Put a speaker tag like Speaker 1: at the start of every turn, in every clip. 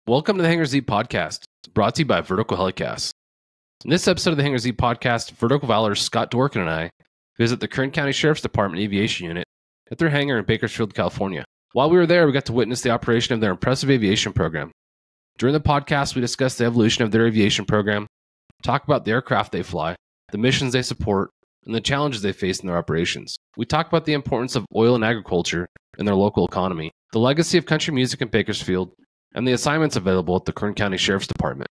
Speaker 1: Welcome to the Hangar Z Podcast, brought to you by Vertical HeliCASTS. In this episode of the Hangar Z Podcast, Vertical Valor's Scott Dworkin and I visit the Kern County Sheriff's Department Aviation Unit at their hangar in Bakersfield, California. While we were there, we got to witness the operation of their impressive aviation program. During the podcast, we discussed the evolution of their aviation program, talk about the aircraft they fly, the missions they support, and the challenges they face in their operations. We talk about the importance of oil and agriculture in their local economy, the legacy of country music in Bakersfield, and the assignments available at the Kern County Sheriff's Department.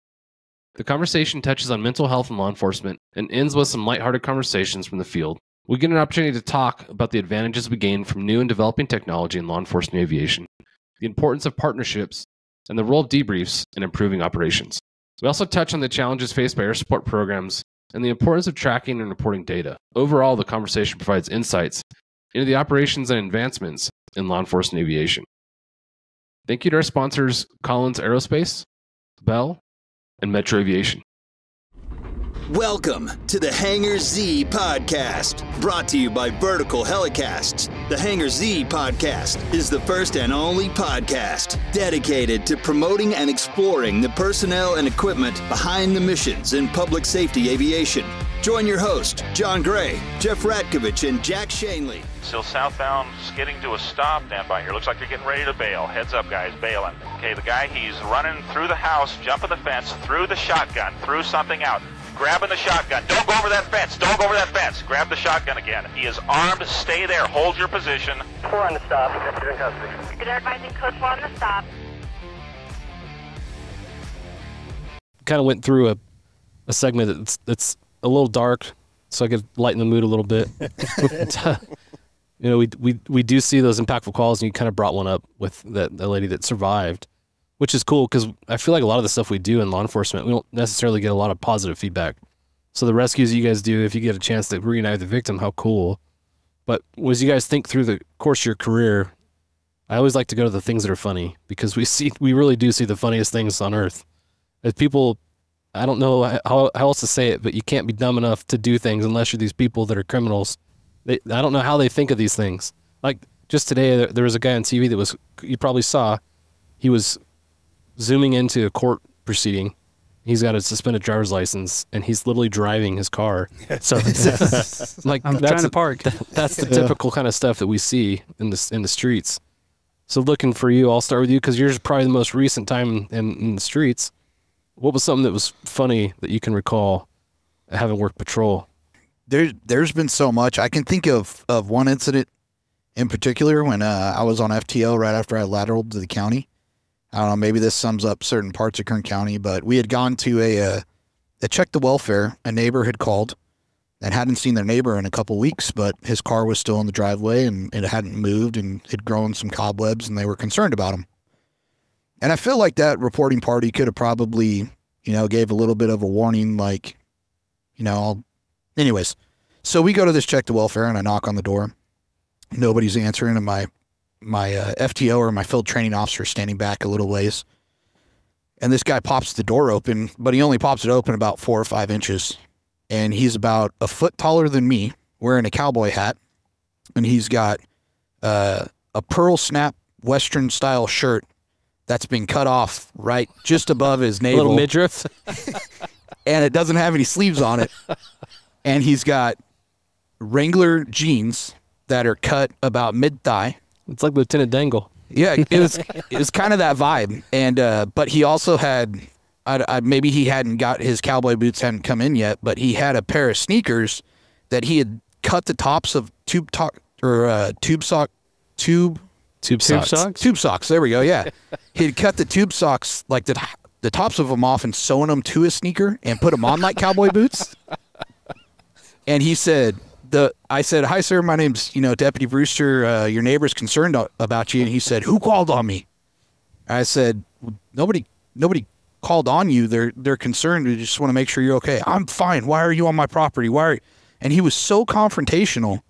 Speaker 1: The conversation touches on mental health and law enforcement and ends with some lighthearted conversations from the field. We get an opportunity to talk about the advantages we gain from new and developing technology in law enforcement aviation, the importance of partnerships, and the role of debriefs in improving operations. We also touch on the challenges faced by air support programs and the importance of tracking and reporting data. Overall, the conversation provides insights into the operations and advancements in law enforcement aviation. Thank you to our sponsors, Collins Aerospace, Bell, and Metro Aviation.
Speaker 2: Welcome to the Hangar Z Podcast, brought to you by Vertical HeliCASTS. The Hangar Z Podcast is the first and only podcast dedicated to promoting and exploring the personnel and equipment behind the missions in public safety aviation. Join your host, John Gray, Jeff Ratkovich, and Jack Shanley.
Speaker 3: Still southbound, skidding to a stop. Stand by here. Looks like they're getting ready to bail. Heads up, guys, bailing. Okay, the guy, he's running through the house, jumping the fence, through the shotgun, through something out. Grabbing the shotgun. Don't go over that fence. Don't go over that fence. Grab the shotgun again. He is armed. Stay there. Hold your position.
Speaker 4: 4 on the stop. You're in custody.
Speaker 5: They're advising code 4 on the stop.
Speaker 1: Kind of went through a segment that's a little dark, so I could lighten the mood a little bit. You know, we do see those impactful calls, and you kind of brought one up with the lady that survived, which is cool because I feel like a lot of the stuff we do in law enforcement, we don't necessarily get a lot of positive feedback. So the rescues you guys do, if you get a chance to reunite the victim, how cool. But as you guys think through the course of your career, I always like to go to the things that are funny because we really do see the funniest things on earth. As people, I don't know how else to say it, but you can't be dumb enough to do things unless you're these people that are criminals. I don't know how they think of these things. Like just today, there was a guy on TV that you probably saw, he was zooming into a court proceeding. He's got a suspended driver's license, and he's literally driving his car. So like
Speaker 6: I'm trying to park.
Speaker 1: That's the typical kind of stuff that we see in the streets. So looking for you, I'll start with you because yours is probably the most recent time in the streets. What was something that was funny that you can recall having worked patrol?
Speaker 6: There's been so much. I can think of one incident in particular when I was on FTO right after I lateraled to the county. I don't know, maybe this sums up certain parts of Kern County, but we had gone to a check the welfare. A neighbor had called and hadn't seen their neighbor in a couple weeks, but his car was still in the driveway and it hadn't moved and had grown some cobwebs, and they were concerned about him. And I feel like that reporting party could have probably, gave a little bit of a warning, like, anyways. So we go to this check the welfare and I knock on the door. Nobody's answering, and my FTO or my field training officer is standing back a little ways. And this guy pops the door open, but he only pops it open about 4 or 5 inches. And he's about a foot taller than me, wearing a cowboy hat. And he's got a pearl snap Western style shirt that's been cut off right just above his navel.
Speaker 1: A little midriff.
Speaker 6: And it doesn't have any sleeves on it. And he's got Wrangler jeans that are cut about mid-thigh.
Speaker 1: It's like Lieutenant Dangle.
Speaker 6: Yeah, it was kind of that vibe. And but he also had, maybe he hadn't got, his cowboy boots hadn't come in yet, but he had a pair of sneakers that he had cut the tops of tube socks. There we go. Yeah, he'd cut the tube socks, like the tops of them off, and sewn them to his sneaker and put them on like cowboy boots. And he said, I said, "Hi, sir. My name's, Deputy Brewster. Your neighbor's concerned about you." And he said, "Who called on me?" I said, "Nobody called on you. They're concerned. We just want to make sure you're okay." "I'm fine. Why are you on my property? And he was so confrontational.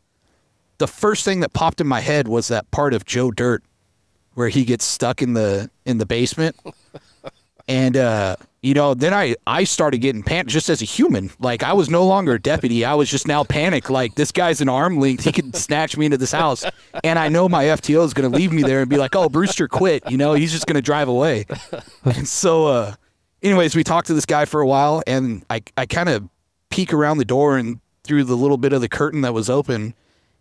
Speaker 6: The first thing that popped in my head was that part of Joe Dirt where he gets stuck in the basement. And then I started getting panicked just as a human. Like, I was no longer a deputy. I was just now panicked. Like, this guy's an arm length. He could snatch me into this house. And I know my FTO is going to leave me there and be like, oh, Brewster quit. He's just going to drive away. And so, anyways, we talked to this guy for a while, and I kind of peek around the door and through the little bit of the curtain that was open,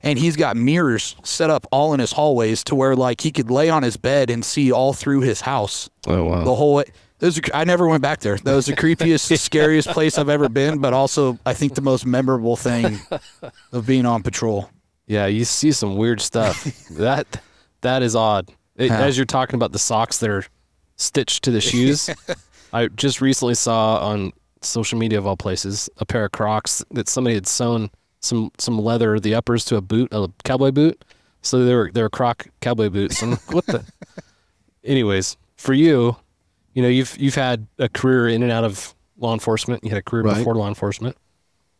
Speaker 6: and he's got mirrors set up all in his hallways to where, like, he could lay on his bed and see all through his house.
Speaker 1: Oh, wow.
Speaker 6: The whole way. I never went back there. That was the creepiest, scariest place I've ever been, but also I think the most memorable thing of being on patrol.
Speaker 7: Yeah, you see some weird stuff. That is odd. As you're talking about the socks that are stitched to the shoes, I just recently saw on social media of all places a pair of Crocs that somebody had sewn some leather, the uppers, to a cowboy boot. So they were Croc cowboy boots. And what the? Anyways, for you. You've had a career in and out of law enforcement. You had a career before law enforcement.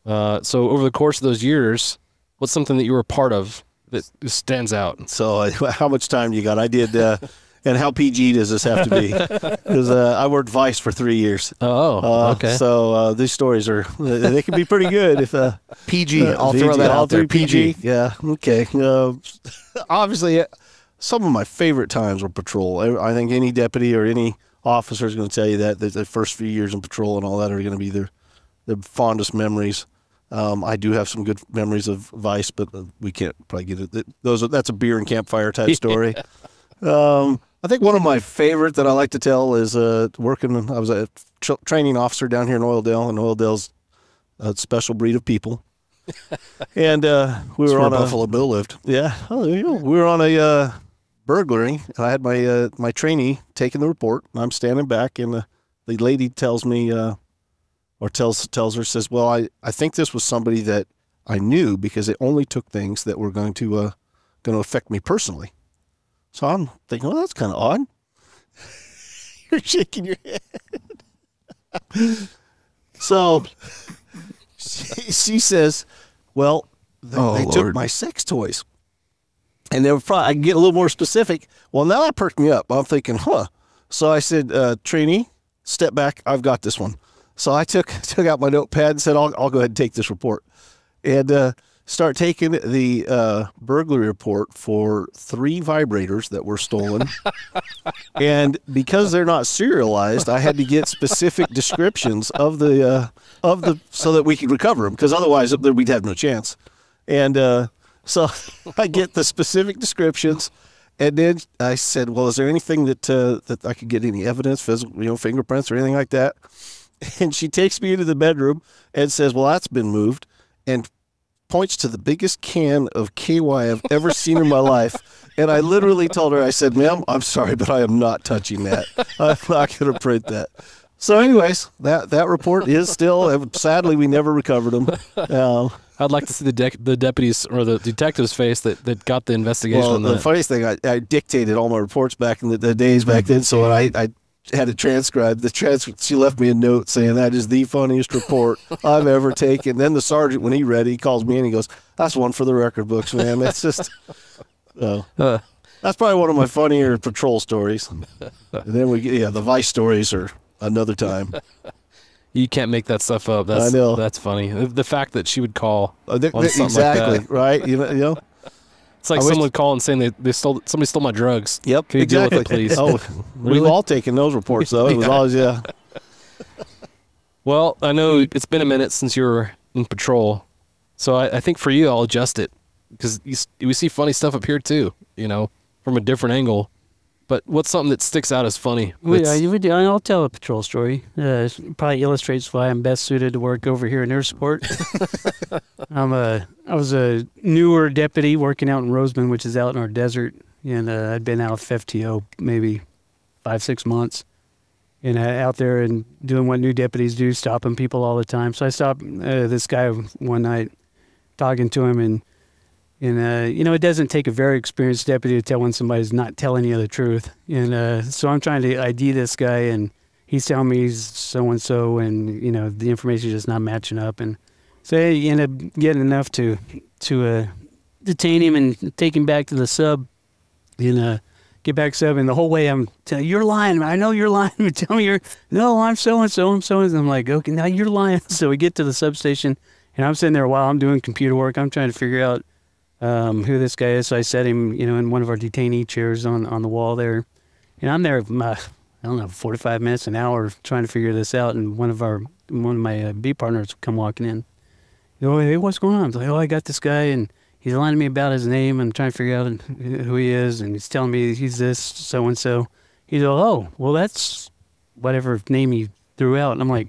Speaker 7: So over the course of those years, what's something that you were a part of that stands out?
Speaker 8: So how much time do you got? I did, and how PG does this have to be? Because I worked Vice for 3 years.
Speaker 7: Oh, okay.
Speaker 8: So these stories they can be pretty good if
Speaker 6: PG. I'll throw that out there. PG.
Speaker 8: Yeah. Okay. Obviously, some of my favorite times were patrol. I think any deputy or any officer is going to tell you that the first few years in patrol and all that are going to be their fondest memories. I do have some good memories of Vice, but we can't probably get it. That's a beer and campfire type story. I think one of my favorite that I like to tell is working. I was a training officer down here in Oildale, and Oildale's a special breed of people. And we were on
Speaker 6: Buffalo Bill lived.
Speaker 8: Yeah, we were on a burglary, and I had my trainee taking the report. And I'm standing back, and the lady tells me, or tells her, says, "Well, I think this was somebody that I knew because it only took things that were going to affect me personally." So I'm thinking, well, that's kind of odd. You're shaking your head. So she says, "Well, they took my sex toys." And they were probably, I can get a little more specific. Well, now that perked me up. I'm thinking, So I said, trainee, step back. I've got this one. So I took out my notepad and said, I'll go ahead and take this report. And start taking the burglary report for 3 vibrators that were stolen. And because they're not serialized, I had to get specific descriptions of the so that we could recover them, because otherwise we'd have no chance. And so I get the specific descriptions, and then I said, "Well, is there anything that I could get any evidence, physical, fingerprints or anything like that?" And she takes me into the bedroom and says, "Well, that's been moved," and points to the biggest can of KY I've ever seen in my life. And I literally told her, I said, "Ma'am, I'm sorry, but I am not touching that. I'm not going to print that." So anyways, that report is still, sadly, we never recovered them.
Speaker 7: I'd like to see the deputies or the detective's face that got the investigation.
Speaker 8: Well,
Speaker 7: on
Speaker 8: the
Speaker 7: that.
Speaker 8: funniest thing, I dictated all my reports back in the days back then, so I had it transcribed. She left me a note saying that is the funniest report I've ever taken. Then the sergeant, when he read it, he calls me and he goes, "That's one for the record books, man." That's just, that's probably one of my funnier patrol stories. And then the Vice stories are another time.
Speaker 7: You can't make that stuff up. I know. That's funny. The fact that she would call
Speaker 8: exactly
Speaker 7: like that.
Speaker 8: Right. You know,
Speaker 7: it's like someone would call and saying somebody stole my drugs.
Speaker 8: Yep.
Speaker 7: Can you deal with it, please?
Speaker 8: Oh,
Speaker 7: really?
Speaker 8: We've all taken those reports though. It was always
Speaker 7: Well, I know it's been a minute since you were in patrol, so I think for you I'll adjust it, because we see funny stuff up here too. From a different angle. But what's something that sticks out as funny?
Speaker 9: I'll tell a patrol story. It probably illustrates why I'm best suited to work over here in air support. I was a newer deputy working out in Roseman, which is out in our desert, and I'd been out of FTO maybe 5-6 months, and out there and doing what new deputies do, stopping people all the time. So I stopped this guy one night, talking to him, and it doesn't take a very experienced deputy to tell when somebody's not telling you the truth. And so I'm trying to ID this guy, and he's telling me he's so-and-so, and, the information is just not matching up. And so I end up getting enough to detain him and take him back to the sub. And Get back up, and the whole way I'm telling you're lying. I know you're lying. Tell me no, I'm so-and-so. I'm so-and-so. I'm like, okay, now you're lying. So we get to the substation, and I'm sitting there while I'm doing computer work. I'm trying to figure out who this guy is. So I set him, in one of our detainee chairs on the wall there. And I'm there, I don't know, 45 minutes, an hour trying to figure this out. And one of my B partners come walking in. Hey, what's going on? I'm like, I got this guy, and he's lying to me about his name. I'm trying to figure out who he is, and he's telling me he's this so-and-so. He's all, well, that's whatever name he threw out. And I'm like,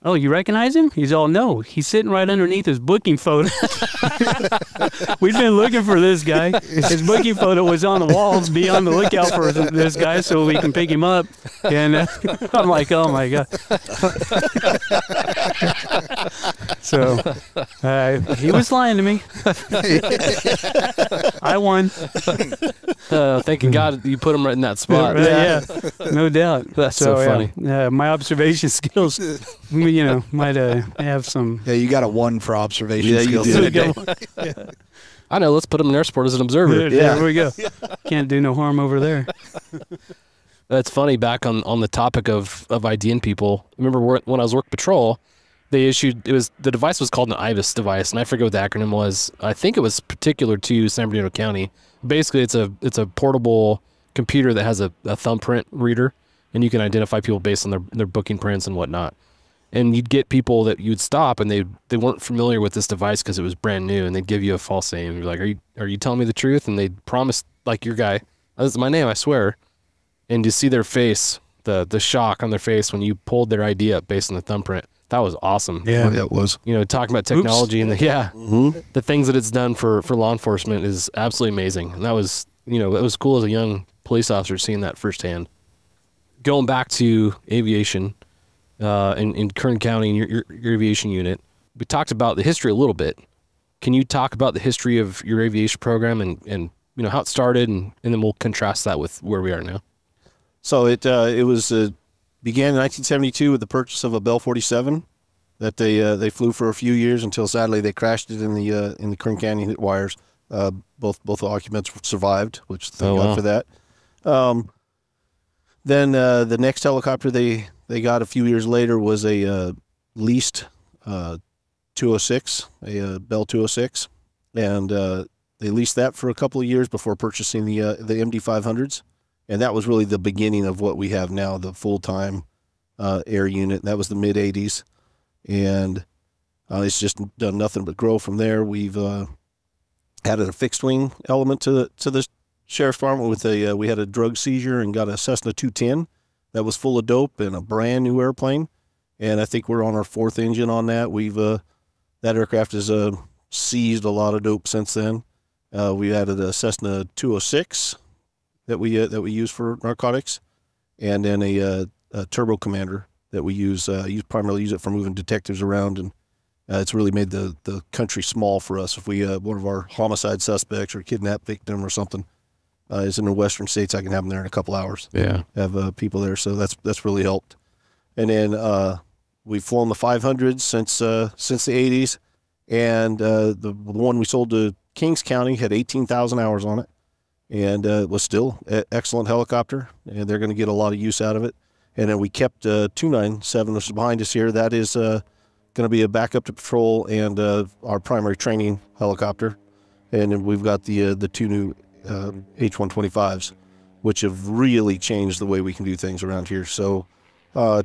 Speaker 9: oh, you recognize him? He's all, no. He's sitting right underneath his booking photo. We've been looking for this guy. His booking photo was on the walls. Be on the lookout for this guy so we can pick him up. And I'm like, oh, my God. So he was lying to me. I won.
Speaker 7: Thanking God you put him right in that spot.
Speaker 9: Yeah, no doubt.
Speaker 7: That's so funny.
Speaker 9: My observation skills, might have some.
Speaker 6: Yeah, you got a 1 for observation skills.
Speaker 8: You did.
Speaker 7: I know. Let's put him in airsport as an observer.
Speaker 9: There we go. Can't do no harm over there.
Speaker 7: That's funny. Back on the topic of IDing people. Remember when I was working patrol, they issued the device was called an IVIS device, and I forget what the acronym was. I think it was particular to San Bernardino County. Basically, it's a portable computer that has a thumbprint reader, and you can identify people based on their booking prints and whatnot. And you'd get people that you'd stop, and they weren't familiar with this device because it was brand new, and they'd give you a false name. You're like, are you telling me the truth? And they'd promise, like, your guy, this is my name, I swear. And to see their face, the shock on their face when you pulled their ID up based on the thumbprint, that was awesome.
Speaker 8: Yeah, that was.
Speaker 7: Talking about technology and the things that it's done for law enforcement is absolutely amazing. And that was, it was cool as a young police officer seeing that firsthand. Going back to aviation, in Kern County and your aviation unit, we talked about the history a little bit. Can you talk about the history of your aviation program and how it started, and then we'll contrast that with where we are now?
Speaker 8: So it began in 1972 with the purchase of a Bell 47 that they flew for a few years until sadly they crashed it in the Kern Canyon, hit wires. Both the occupants survived, which thank God for that. Then the next helicopter they got a few years later was a leased 206, a Bell 206, and they leased that for a couple of years before purchasing the MD-500s, and that was really the beginning of what we have now, the full-time air unit. That was the mid-'80s, and it's just done nothing but grow from there. We've added a fixed-wing element to the Sheriff's Department with we had a drug seizure and got a Cessna 210 that was full of dope and a brand new airplane, and I think we're on our 4th engine on that. We've that aircraft has seized a lot of dope since then. We added a Cessna 206 that we use for narcotics, and then a Turbo Commander that we primarily use it for moving detectives around, and it's really made the country small for us. If we one of our homicide suspects or kidnap victim or something is in the western states, I can have them there in a couple hours.
Speaker 7: Yeah,
Speaker 8: have people there, so that's really helped. And then we've flown the 500s since the 80s, and the one we sold to Kings County had 18,000 hours on it, and it was still an excellent helicopter, and they're going to get a lot of use out of it. And then we kept 297, which is behind us here. That is going to be a backup to patrol and our primary training helicopter. And then we've got the 2 new H-125s, which have really changed the way we can do things around here. So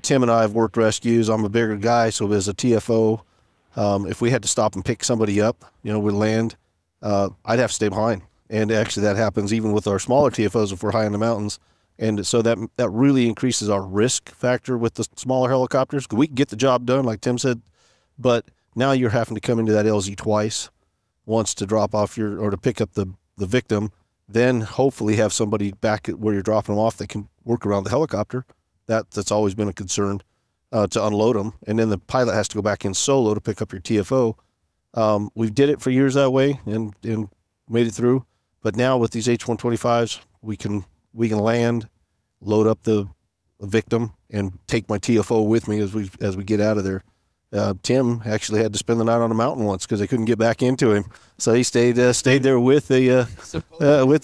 Speaker 8: Tim and I have worked rescues. I'm a bigger guy, so as a TFO, if we had to stop and pick somebody up, we land, I'd have to stay behind. And actually that happens even with our smaller TFOs if we're high in the mountains. And so that really increases our risk factor with the smaller helicopters. We can get the job done, like Tim said, but now you're having to come into that LZ twice, once to drop off or to pick up the victim, then hopefully have somebody back at where you're dropping them off that can work around the helicopter. That's always been a concern, to unload them. And then the pilot has to go back in solo to pick up your TFO. We did it for years that way and made it through. But now with these H-125s, we can land, load up the victim, and take my TFO with me as we get out of there. Tim actually had to spend the night on a mountain once because they couldn't get back into him. So he stayed there with the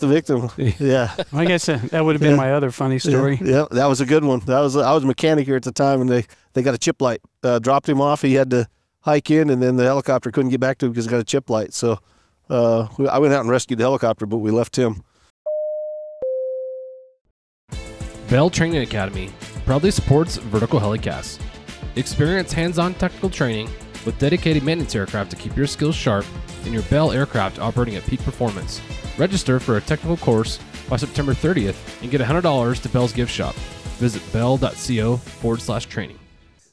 Speaker 8: victim. Yeah.
Speaker 9: I guess that would have been my other funny story.
Speaker 8: Yeah, that was a good one. I was a mechanic here at the time, and they got a chip light. Dropped him off. He had to hike in, and then the helicopter couldn't get back to him because it got a chip light. So I went out and rescued the helicopter, but we left him.
Speaker 1: Bell Training Academy proudly supports Vertical HeliCASTS. Experience hands-on technical training with dedicated maintenance aircraft to keep your skills sharp and your Bell aircraft operating at peak performance. Register for a technical course by September 30th and get $100 to Bell's gift shop. Visit bell.co/training.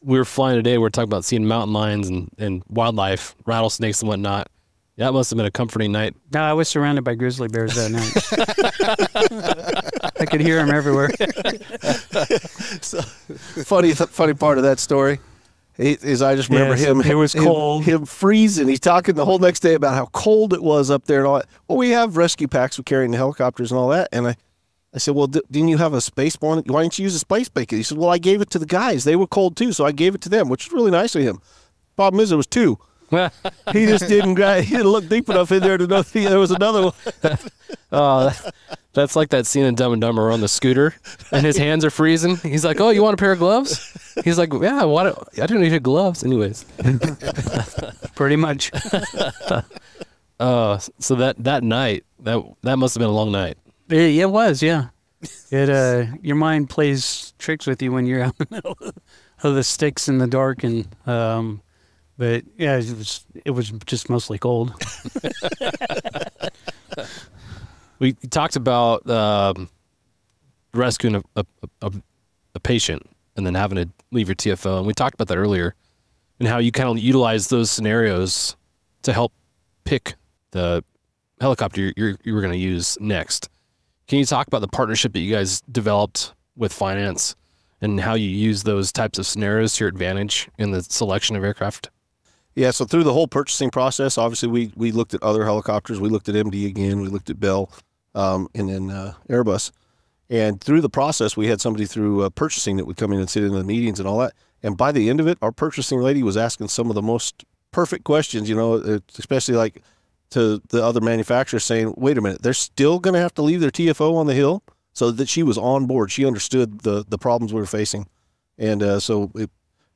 Speaker 7: We were flying today. We were talking about seeing mountain lions and wildlife, rattlesnakes and whatnot. That must have been a comforting night.
Speaker 9: No, I was surrounded by grizzly bears that night. I could hear them everywhere.
Speaker 8: So, funny part of that story is I just remember him.
Speaker 9: It was cold.
Speaker 8: Him freezing. He's talking the whole next day about how cold it was up there and all that. Well, we have rescue packs for carrying the helicopters and all that. And I said, well, didn't you have a space one? Why didn't you use a space blanket? He said, well, I gave it to the guys. They were cold too, so I gave it to them, which was really nice of him. Problem is, it was two. He just didn't look deep enough in there to know there was another one.
Speaker 7: Oh, that's like that scene in Dumb and Dumber on the scooter, and his hands are freezing. He's like, "Oh, you want a pair of gloves?" He's like, "Yeah, I don't need gloves, anyways."
Speaker 9: Pretty much.
Speaker 7: So that night, that must have been a long night.
Speaker 9: It was, yeah. Your mind plays tricks with you when you're out in the middle of the sticks in the dark, and but yeah, it was just mostly cold.
Speaker 7: We talked about rescuing a patient and then having to leave your TFO, and we talked about that earlier, and how you kind of utilize those scenarios to help pick the helicopter you were going to use next. Can you talk about the partnership that you guys developed with finance and how you use those types of scenarios to your advantage in the selection of aircraft?
Speaker 8: Yeah, so through the whole purchasing process, obviously we looked at other helicopters. We looked at MD again. We looked at Bell, and then Airbus. And through the process, we had somebody through purchasing that would come in and sit in the meetings and all that. And by the end of it, our purchasing lady was asking some of the most perfect questions, especially like to the other manufacturers saying, wait a minute, they're still going to have to leave their TFO on the hill? So that she was on board. She understood the problems we were facing. And so, a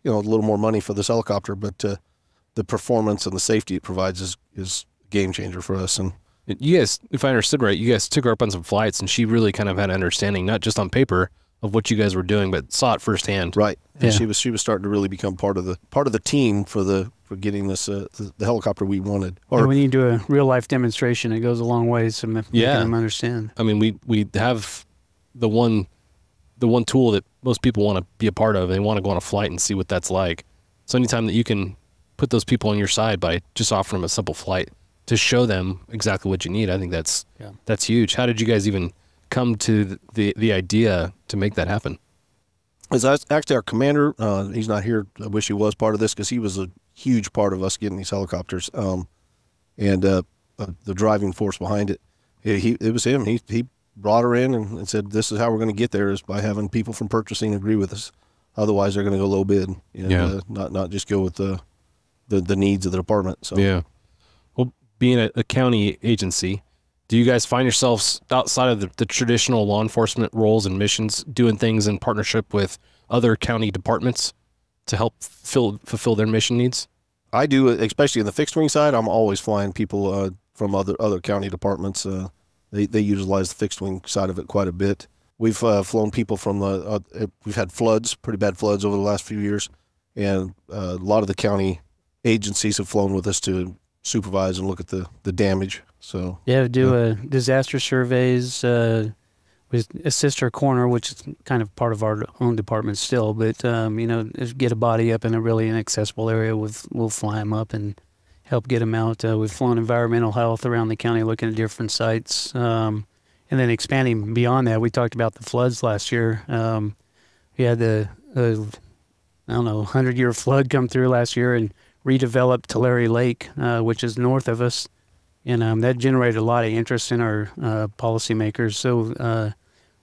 Speaker 8: little more money for this helicopter, but the performance and the safety it provides is a game changer for us. And
Speaker 7: you guys, if I understood right, you guys took her up on some flights, and she really kind of had an understanding, not just on paper, of what you guys were doing, but saw it firsthand.
Speaker 8: Right. And she was starting to really become part of the team for getting this the helicopter we wanted.
Speaker 9: Or when you do a real life demonstration, it goes a long way to making them understand.
Speaker 7: I mean, we have the one tool that most people want to be a part of. They want to go on a flight and see what that's like. So anytime that you can put those people on your side by just offering them a simple flight to show them exactly what you need, I think that's huge. How did you guys even come to the idea to make that happen?
Speaker 8: As actually our commander, he's not here. I wish he was part of this because he was a huge part of us getting these helicopters, and the driving force behind it. It was him. He brought her in and said, "This is how we're going to get there, is by having people from purchasing agree with us. Otherwise, they're going to go low bid and not just go with the needs of the department." So
Speaker 7: yeah. Well, being a county agency, do you guys find yourselves outside of the traditional law enforcement roles and missions doing things in partnership with other county departments to help fulfill their mission needs?
Speaker 8: I do, especially in the fixed wing side. I'm always flying people from other county departments. They utilize the fixed wing side of it quite a bit. We've flown people from we've had floods, pretty bad floods over the last few years, and a lot of the county agencies have flown with us to supervise and look at the damage. So
Speaker 9: we do disaster surveys. We assist our coroner, which is kind of part of our own department still. But get a body up in a really inaccessible area, we'll fly them up and help get them out. We've flown environmental health around the county, looking at different sites, and then expanding beyond that. We talked about the floods last year. We had the 100-year flood come through last year and redeveloped Tulare Lake, which is north of us. And that generated a lot of interest in our policymakers. So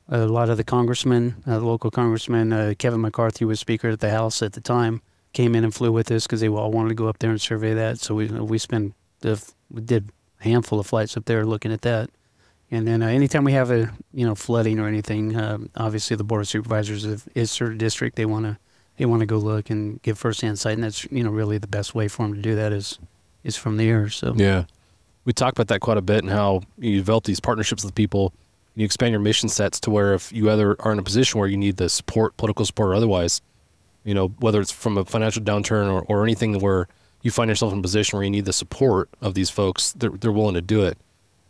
Speaker 9: a lot of the congressmen, the local congressman, Kevin McCarthy was Speaker at the House at the time, came in and flew with us because they all wanted to go up there and survey that. So we did a handful of flights up there looking at that. And then anytime we have a flooding or anything, obviously the board of supervisors of is certain district, they want to go look and give firsthand sight, and that's really the best way for them to do that is from the air. So
Speaker 7: yeah, we talked about that quite a bit and how you develop these partnerships with people. You expand your mission sets to where if you either are in a position where you need the support, political support or otherwise, whether it's from a financial downturn or anything where you find yourself in a position where you need the support of these folks, they're willing to do it.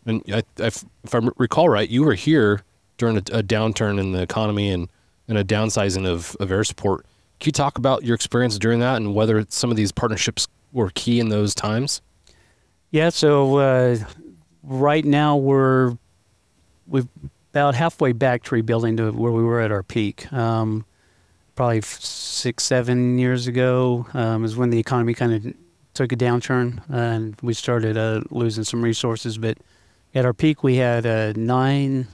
Speaker 7: And if I recall right, you were here during a downturn in the economy and a downsizing of air support. Can you talk about your experience during that and whether some of these partnerships were key in those times?
Speaker 9: Yeah, so right now we're about halfway back to rebuilding to where we were at our peak. Probably 6-7 years ago is when the economy kind of took a downturn and we started losing some resources. But at our peak, we had 9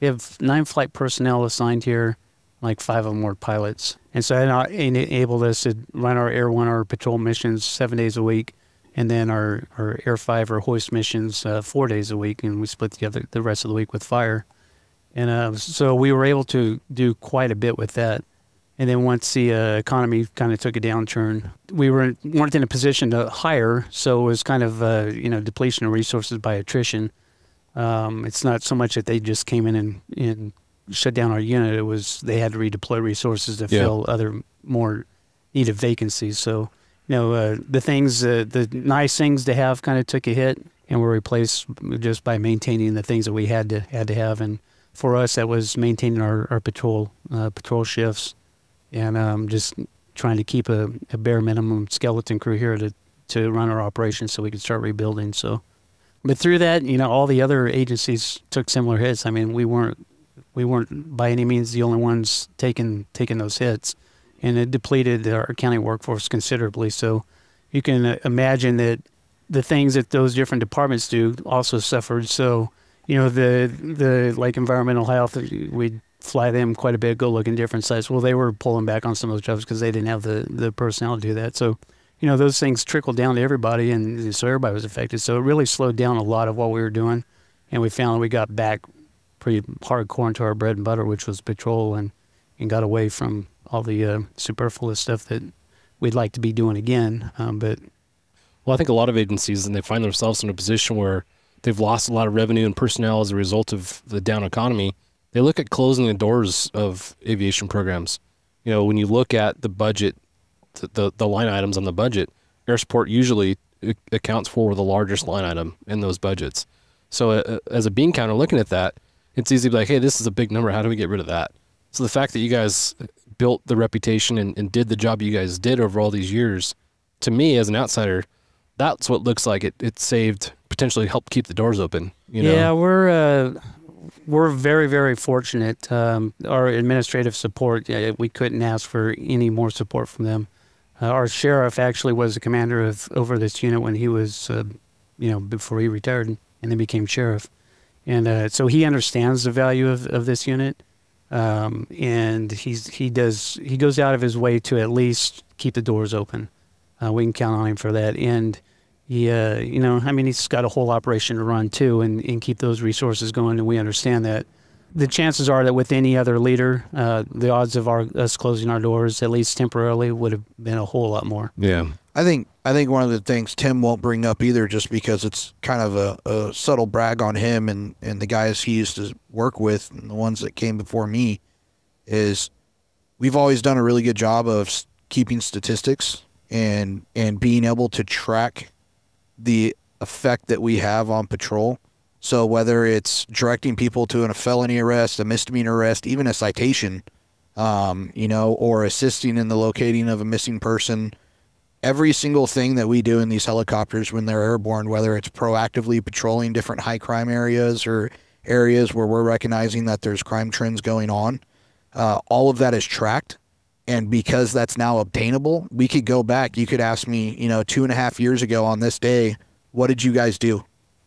Speaker 9: flight personnel assigned here, like 5 of them were pilots. And so that enabled us to run our Air 1, our patrol missions 7 days a week, and then our Air 5 or hoist missions 4 days a week, and we split the rest of the week with fire. And so we were able to do quite a bit with that. And then once the economy kind of took a downturn, we weren't in a position to hire, so it was kind of depletion of resources by attrition. It's not so much that they just came in and shut down our unit. It was they had to redeploy resources to fill other more needed vacancies. So the nice things to have kind of took a hit and were replaced just by maintaining the things that we had to have. And for us, that was maintaining our patrol shifts. And just trying to keep a bare minimum skeleton crew here to run our operations so we could start rebuilding. So, but through that, all the other agencies took similar hits. I mean, we weren't by any means the only ones taking those hits, and it depleted our accounting workforce considerably. So, you can imagine that the things that those different departments do also suffered. So, the like environmental health, we'd fly them quite a bit, go look in different sites. Well, they were pulling back on some of those jobs because they didn't have the personnel to do that. So, those things trickled down to everybody, and so everybody was affected. So it really slowed down a lot of what we were doing, and we found we got back pretty hardcore into our bread and butter, which was patrol, and got away from all the superfluous stuff that we'd like to be doing again.
Speaker 7: Well, I think a lot of agencies, and they find themselves in a position where they've lost a lot of revenue and personnel as a result of the down economy. They look at closing the doors of aviation programs. When you look at the budget, the line items on the budget, air support usually accounts for the largest line item in those budgets. So as a bean counter looking at that, it's easy to be like, hey, this is a big number. How do we get rid of that? So the fact that you guys built the reputation and did the job you guys did over all these years, to me as an outsider, that's what looks like it saved, potentially helped keep the doors open.
Speaker 9: Yeah, we're very, very fortunate. Our administrative support, we couldn't ask for any more support from them. Our sheriff actually was the commander over this unit when he was, before he retired and then became sheriff. And so he understands the value of this unit. And he goes out of his way to at least keep the doors open. We can count on him for that. And he's got a whole operation to run too, and keep those resources going. And we understand that. The chances are that with any other leader, the odds of us closing our doors, at least temporarily, would have been a whole lot more.
Speaker 7: Yeah,
Speaker 6: I think one of the things Tim won't bring up either, just because it's kind of a subtle brag on him and the guys he used to work with and the ones that came before me, is we've always done a really good job of keeping statistics and being able to track the effect that we have on patrol. So whether it's directing people to a felony arrest, a misdemeanor arrest, even a citation, or assisting in the locating of a missing person, every single thing that we do in these helicopters when they're airborne, whether it's proactively patrolling different high crime areas or areas where we're recognizing that there's crime trends going on, all of that is tracked. And because that's now obtainable, we could go back. You could ask me, 2.5 years ago on this day, what did you guys do?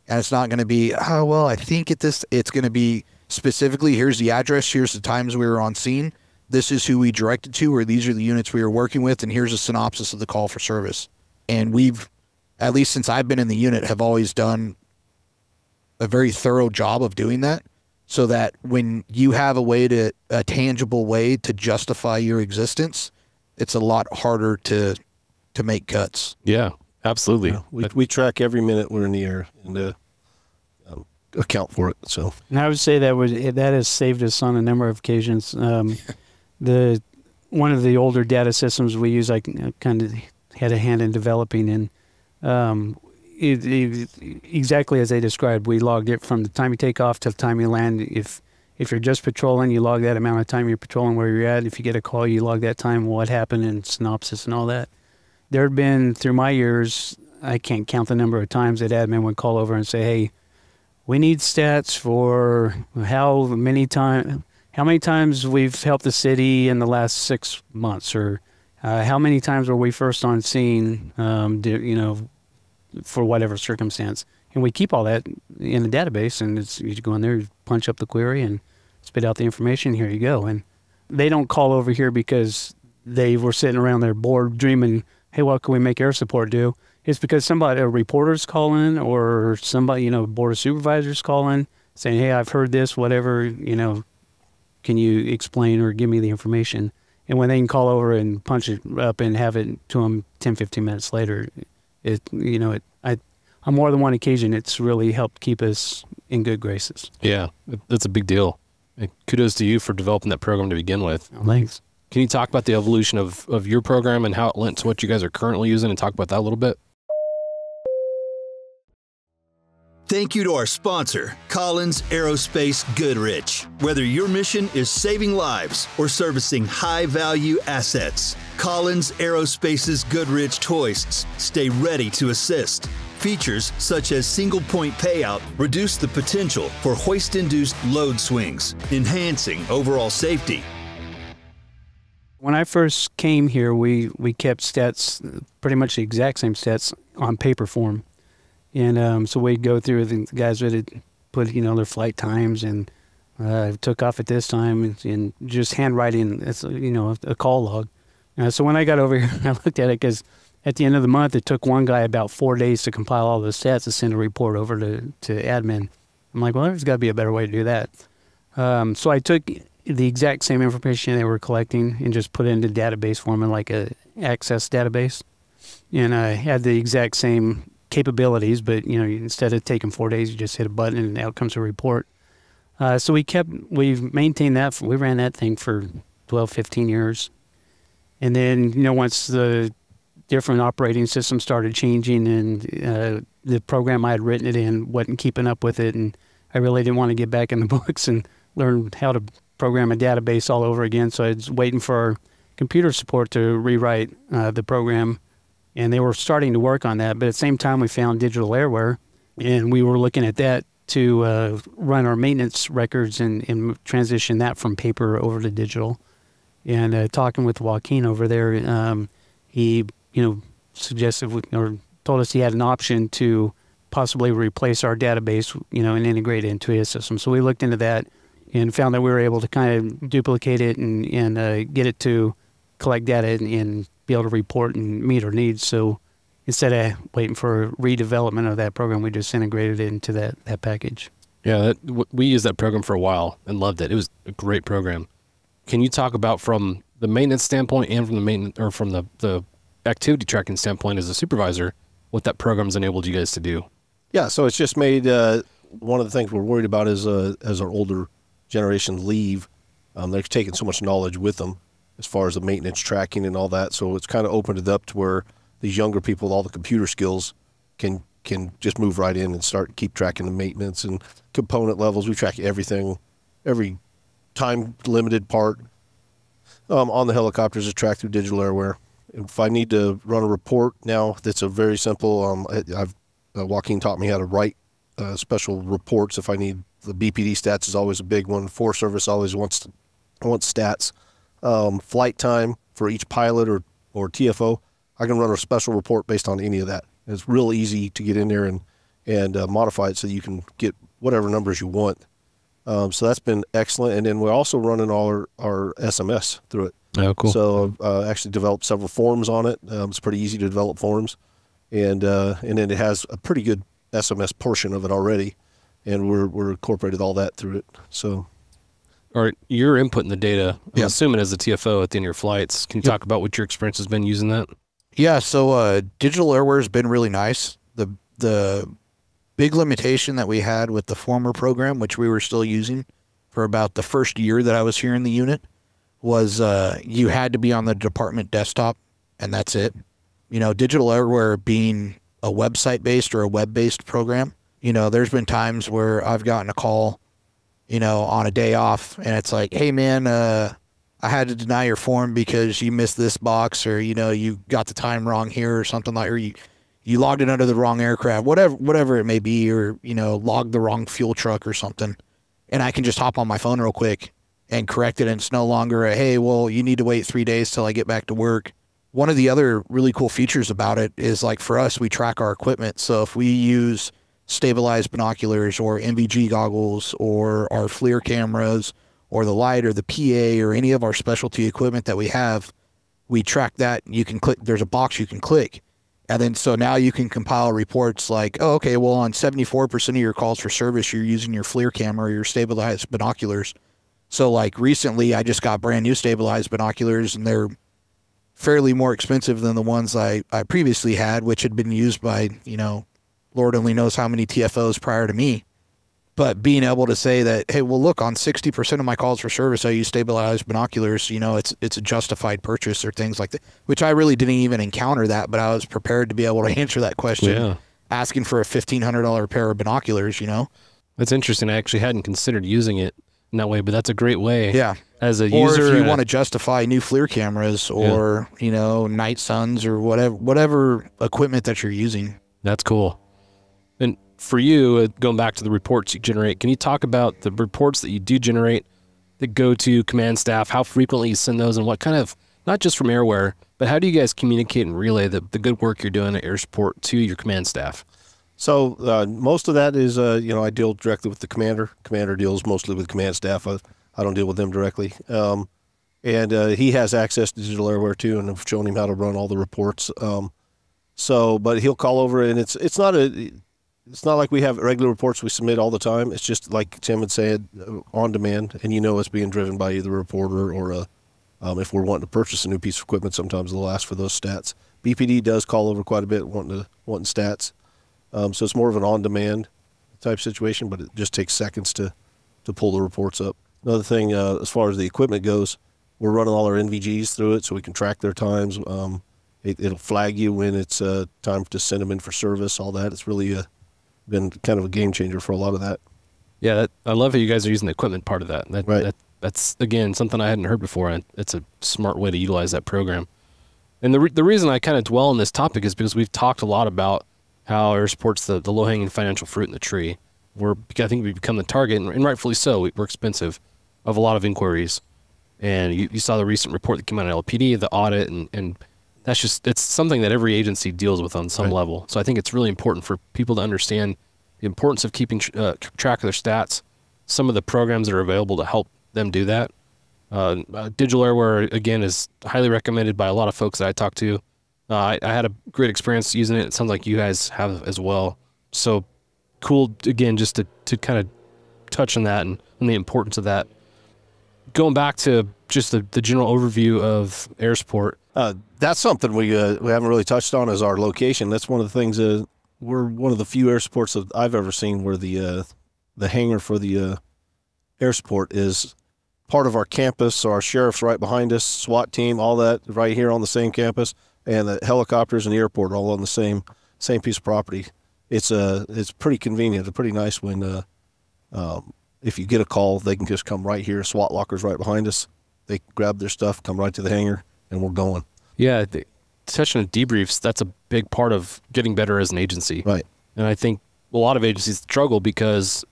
Speaker 6: And it's not going to be, oh, well, I think it's going to be specifically, here's the address, here's the times we were on scene. this is who we directed to, or these are the units we were working with, and here's a synopsis of the call for service. And we've, at least since I've been in the unit, have always done a very thorough job of doing that, so that when you have a tangible way to justify your existence, it's a lot harder to make cuts.
Speaker 7: Yeah, absolutely.
Speaker 8: Yeah, we track every minute we're in the air and account for it. So,
Speaker 9: and I would say that has saved us on a number of occasions. One of the older data systems we use, I kind of had a hand in developing, and exactly as they described, we logged it from the time you take off to the time you land. If you're just patrolling, you log that amount of time you're patrolling where you're at. If you get a call, you log that time, what happened, and synopsis and all that. There had been, through my years, I can't count the number of times that admin would call over and say, hey, we need stats for how many times we've helped the city in the last 6 months, or how many times were we first on scene, for whatever circumstance. And we keep all that in the database, and you go in there, you punch up the query, and spit out the information. Here you go. And they don't call over here because they were sitting around there bored, dreaming, hey, what can we make air support do? It's because a reporter's calling, or somebody, board of supervisors calling, saying, hey, I've heard this, whatever, can you explain or give me the information? And when they can call over and punch it up and have it to them 10, 15 minutes later, on more than one occasion, it's really helped keep us in good graces.
Speaker 7: Yeah, that's a big deal. And kudos to you for developing that program to begin with.
Speaker 9: Oh, thanks.
Speaker 7: Can you talk about the evolution of your program and how it lent to what you guys are currently using, and talk about that a little bit?
Speaker 2: Thank you to our sponsor, Collins Aerospace Goodrich. Whether your mission is saving lives or servicing high-value assets, Collins Aerospace's Goodrich hoists stay ready to assist. Features such as single-point payout reduce the potential for hoist-induced load swings, enhancing overall safety.
Speaker 9: When I first came here, we kept stats, pretty much the exact same stats, on paper form. And so we'd go through, the guys would put, their flight times, and took off at this time, and just handwriting, a call log. So when I got over here, I looked at it, because at the end of the month, it took one guy about 4 days to compile all the stats to send a report over to admin. I'm like, well, there's got to be a better way to do that. So I took the exact same information they were collecting and just put it into database form in like a access database. And I had the exact same capabilities, but instead of taking 4 days, you just hit a button and out comes a report. So we've maintained that. We ran that thing for 12, 15 years. And then, once the different operating systems started changing, and the program I had written it in wasn't keeping up with it, and I really didn't want to get back in the books and learn how to program a database all over again. So I was waiting for our computer support to rewrite the program, and they were starting to work on that. But at the same time, we found digital airware, and we were looking at that to run our maintenance records and transition that from paper over to digital. And talking with Dworkin over there, he suggested or told us he had an option to possibly replace our database, and integrate it into his system. So we looked into that and found that we were able to kind of duplicate it and get it to collect data and be able to report and meet our needs. So instead of waiting for redevelopment of that program, we just integrated it into that package.
Speaker 7: Yeah, we used that program for a while and loved it. It was a great program. Can you talk about, from the maintenance standpoint and from the maintenance, or from the activity tracking standpoint as a supervisor, what that program's enabled you guys to do?
Speaker 8: Yeah, so it's just made one of the things we're worried about is as our older generation leave, they're taking so much knowledge with them as far as the maintenance tracking and all that. So it's kind of opened it up to where these younger people with all the computer skills can just move right in and keep tracking the maintenance and component levels. We track everything, every time limited part on the helicopters is tracked through digital airware. If I need to run a report now, that's a very simple. Joaquin taught me how to write special reports. If I need, the BPD stats is always a big one. Forest Service always wants stats. Flight time for each pilot or TFO. I can run a special report based on any of that. It's real easy to get in there and modify it so you can get whatever numbers you want. So that's been excellent. And then we're also running all our SMS through it.
Speaker 7: Oh, cool.
Speaker 8: So actually developed several forums on it. It's pretty easy to develop forums. And then it has a pretty good SMS portion of it already. And we're incorporated all that through it. So,
Speaker 7: all right, you're inputting the data. I'm
Speaker 6: Yep.
Speaker 7: assuming as a TFO at the end of your flights. Can you talk about what your experience has been using that?
Speaker 6: Yeah, so digital airware has been really nice. The big limitation that we had with the former program, which we were still using for about the first year that I was here in the unit, was you had to be on the department desktop, and that's it. You know, digital airware being a website-based or a web-based program, you know, there's been times where I've gotten a call, you know, on a day off, and it's like, hey, man, I had to deny your form because you missed this box, or, you know, you got the time wrong here or something like, or you logged it under the wrong aircraft, whatever it may be, or, you know, logged the wrong fuel truck or something. And I can just hop on my phone real quick and correct it. And it's no longer a, hey, well, you need to wait 3 days till I get back to work. One of the other really cool features about it is, like, for us, we track our equipment. So if we use stabilized binoculars or NVG goggles or our FLIR cameras or the light or the PA or any of our specialty equipment that we have, we track that. You can click, there's a box you can click. And then so now you can compile reports like, oh, okay, well, on 74% of your calls for service, you're using your FLIR camera or your stabilized binoculars. So, like, recently I just got brand new stabilized binoculars, and they're fairly more expensive than the ones I previously had, which had been used by, you know, Lord only knows how many TFOs prior to me. But being able to say that, hey, well, look, on 60% of my calls for service, I use stabilized binoculars, you know, it's a justified purchase or things like that, which I really didn't even encounter that, but I was prepared to be able to answer that question, asking for a $1,500 pair of binoculars, you know?
Speaker 7: That's interesting. I actually hadn't considered using it in that way, but that's a great way.
Speaker 6: Yeah.
Speaker 7: As a
Speaker 6: or
Speaker 7: user.
Speaker 6: Or if you want to justify new FLIR cameras or, you know, night suns or whatever equipment that you're using.
Speaker 7: That's cool. And for you, going back to the reports you generate, can you talk about the reports that you do generate that go to command staff, how frequently you send those, and what kind of, not just from Airware, but how do you guys communicate and relay the good work you're doing at Air Support to your command staff? So
Speaker 8: most of that is, you know, I deal directly with the commander. Commander deals mostly with command staff. I don't deal with them directly. And he has access to digital airware too, and I've shown him how to run all the reports. But he'll call over, and it's not like we have regular reports we submit all the time. It's just like Tim had said, on demand, and you know it's being driven by either a reporter or if we're wanting to purchase a new piece of equipment, sometimes they'll ask for those stats. BPD does call over quite a bit, wanting stats. So it's more of an on-demand type situation, but it just takes seconds to pull the reports up. Another thing, as far as the equipment goes, we're running all our NVGs through it so we can track their times. It'll flag you when it's time to send them in for service, all that. It's really been kind of a game changer for a lot of that.
Speaker 7: Yeah, I love how you guys are using the equipment part of that.
Speaker 8: Right.
Speaker 7: That's, again, something I hadn't heard before, and it's a smart way to utilize that program. And the reason I kind of dwell on this topic is because we've talked a lot about how Air Support's the low-hanging financial fruit in the tree. I think we've become the target, and rightfully so. We're expensive, of a lot of inquiries. And you saw the recent report that came out of LPD, the audit, and that's just, it's something that every agency deals with on some level. So I think it's really important for people to understand the importance of keeping track of their stats, some of the programs that are available to help them do that. Digital Airware, again, is highly recommended by a lot of folks that I talk to. I had a great experience using it. It sounds like you guys have as well. So cool, again, just to kind of touch on that and the importance of that. Going back to just the general overview of Air Support.
Speaker 8: That's something we haven't really touched on, is our location. That's one of the things, we're one of the few air supports that I've ever seen where the hangar for the air support is part of our campus. So our sheriff's right behind us, SWAT team, all that right here on the same campus, and the helicopters and the airport all on the same piece of property. It's pretty convenient. It's pretty nice when if you get a call, they can just come right here. SWAT locker's right behind us. They grab their stuff, come right to the hangar, and we're going.
Speaker 7: Yeah, touching on debriefs, that's a big part of getting better as an agency.
Speaker 8: Right.
Speaker 7: And I think a lot of agencies struggle because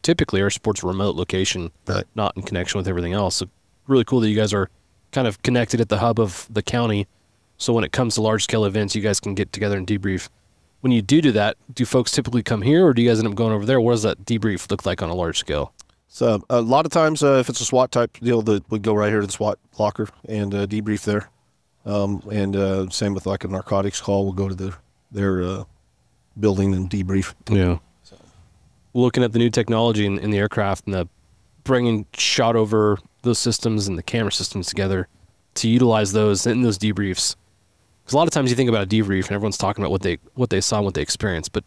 Speaker 7: typically Air Support's a remote location, not in connection with everything else. So really cool that you guys are kind of connected at the hub of the county. So when it comes to large-scale events, you guys can get together and debrief. When you do that, do folks typically come here, or do you guys end up going over there? What does that debrief look like on a large scale?
Speaker 8: So a lot of times, if it's a SWAT type deal, we go right here to the SWAT locker and debrief there. And same with like a narcotics call, we'll go to their building and debrief.
Speaker 7: Yeah. So. Looking at the new technology in the aircraft and the bringing shot over those systems and the camera systems together to utilize those in those debriefs. Because a lot of times you think about a debrief and everyone's talking about what they saw and what they experienced, but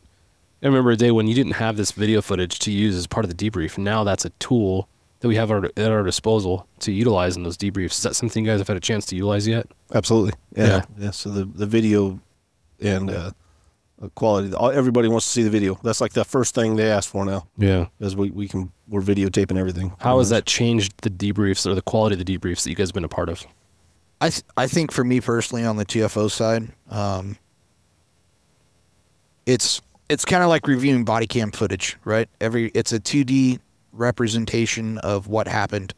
Speaker 7: I remember a day when you didn't have this video footage to use as part of the debrief, and now that's a tool that we have at our disposal to utilize in those debriefs. Is that something you guys have had a chance to utilize yet?
Speaker 8: Absolutely. Yeah. So the video and quality, everybody wants to see the video. That's like the first thing they ask for now.
Speaker 7: Yeah.
Speaker 8: Because we're videotaping everything.
Speaker 7: How has that changed the debriefs or the quality of the debriefs that you guys have been a part of?
Speaker 6: I think for me personally on the TFO side, it's kind of like reviewing body cam footage, right? It's a 2D representation of what happened,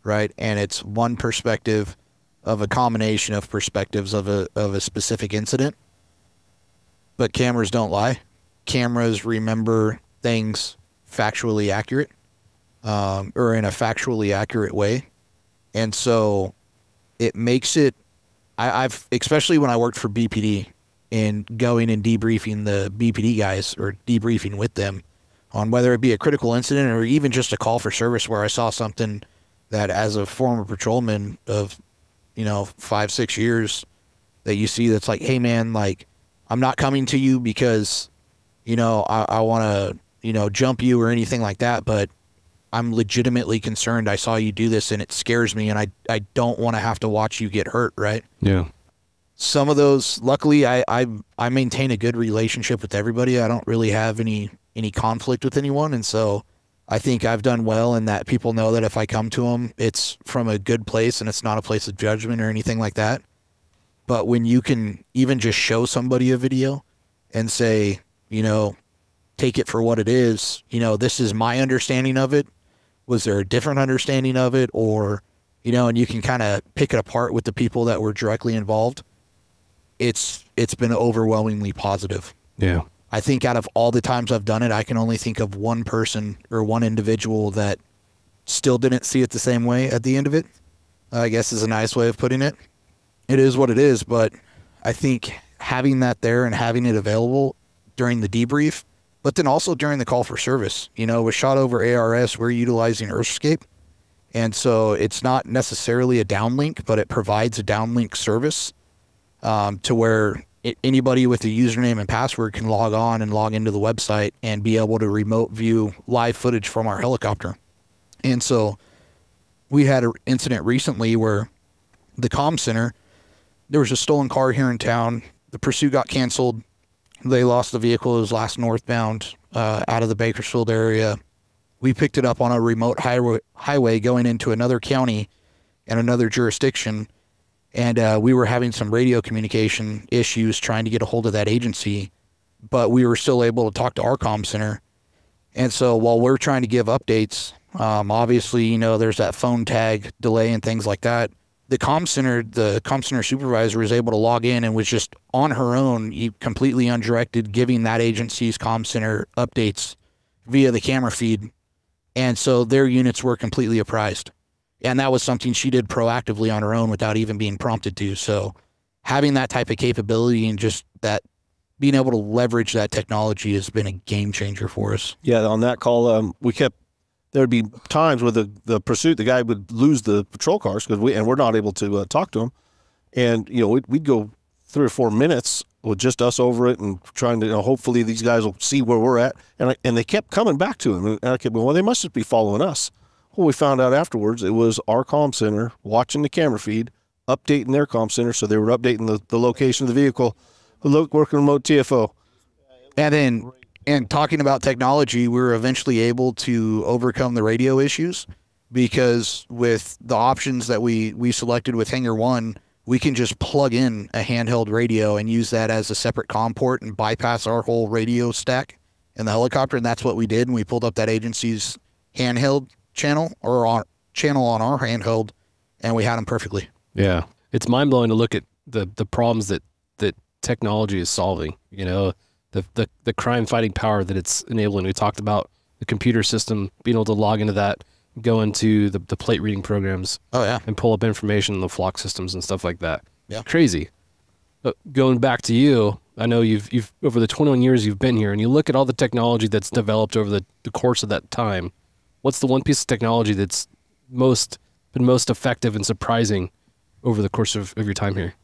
Speaker 6: right? And it's one perspective of a combination of perspectives of a specific incident. But cameras don't lie. Cameras remember things factually accurate, or in a factually accurate way. And so it makes it, I've, especially when I worked for BPD and going and debriefing the BPD guys or debriefing with them on whether it be a critical incident or even just a call for service where I saw something that as a former patrolman of, 5-6 years that you see that's like, hey man, like I'm not coming to you because, I want to, jump you or anything like that, but I'm legitimately concerned. I saw you do this and it scares me and I don't want to have to watch you get hurt, right?
Speaker 7: Yeah.
Speaker 6: Some of those, luckily, I maintain a good relationship with everybody. I don't really have any conflict with anyone, and so I think I've done well in that people know that if I come to them, it's from a good place and it's not a place of judgment or anything like that. But when you can even just show somebody a video and say, take it for what it is, this is my understanding of it. Was there a different understanding of it? Or, and you can kind of pick it apart with the people that were directly involved. It's been overwhelmingly positive.
Speaker 7: Yeah.
Speaker 6: I think out of all the times I've done it, I can only think of one person or one individual that still didn't see it the same way at the end of it, I guess is a nice way of putting it. It is what it is, but I think having that there and having it available during the debrief, but then also during the call for service, with shot over ARS, we're utilizing Earthscape. And so it's not necessarily a downlink, but it provides a downlink service to where anybody with a username and password can log on and log into the website and be able to remote view live footage from our helicopter. And so we had an incident recently where the comm center, there was a stolen car here in town. The pursuit got canceled. They lost the vehicle. It was last northbound out of the Bakersfield area. We picked it up on a remote highway going into another county and another jurisdiction. And we were having some radio communication issues trying to get a hold of that agency, but we were still able to talk to our comm center. And so while we're trying to give updates, obviously, there's that phone tag delay and things like that. The comm center supervisor was able to log in and was just on her own, completely undirected, giving that agency's comm center updates via the camera feed. And so their units were completely apprised. And that was something she did proactively on her own without even being prompted to. So having that type of capability and just that being able to leverage that technology has been a game changer for us.
Speaker 8: Yeah, on that call, there'd be times where the pursuit, the guy would lose the patrol cars because we're not able to talk to him. And, we'd go 3 or 4 minutes with just us over it and trying to, hopefully these guys will see where we're at. And they kept coming back to him. And I kept going, well, they must just be following us. Well, we found out afterwards it was our comm center watching the camera feed, updating their comm center, so they were updating the location of the vehicle, working remote TFO.
Speaker 6: And talking about technology, we were eventually able to overcome the radio issues because with the options that we selected with Hangar 1, we can just plug in a handheld radio and use that as a separate comm port and bypass our whole radio stack in the helicopter, and that's what we did, and we pulled up that agency's handheld channel or on channel on our handheld, and we had them perfectly.
Speaker 7: Yeah, it's mind blowing to look at the problems that technology is solving. The crime fighting power that it's enabling. We talked about the computer system, being able to log into that, go into the plate reading programs.
Speaker 6: Oh, yeah.
Speaker 7: And pull up information in the flock systems and stuff like that.
Speaker 6: Yeah.
Speaker 7: Crazy. But going back to you, I know you've over the 21 years you've been here, and you look at all the technology that's developed over the course of that time. What's the one piece of technology that's been most effective and surprising over the course of your time here?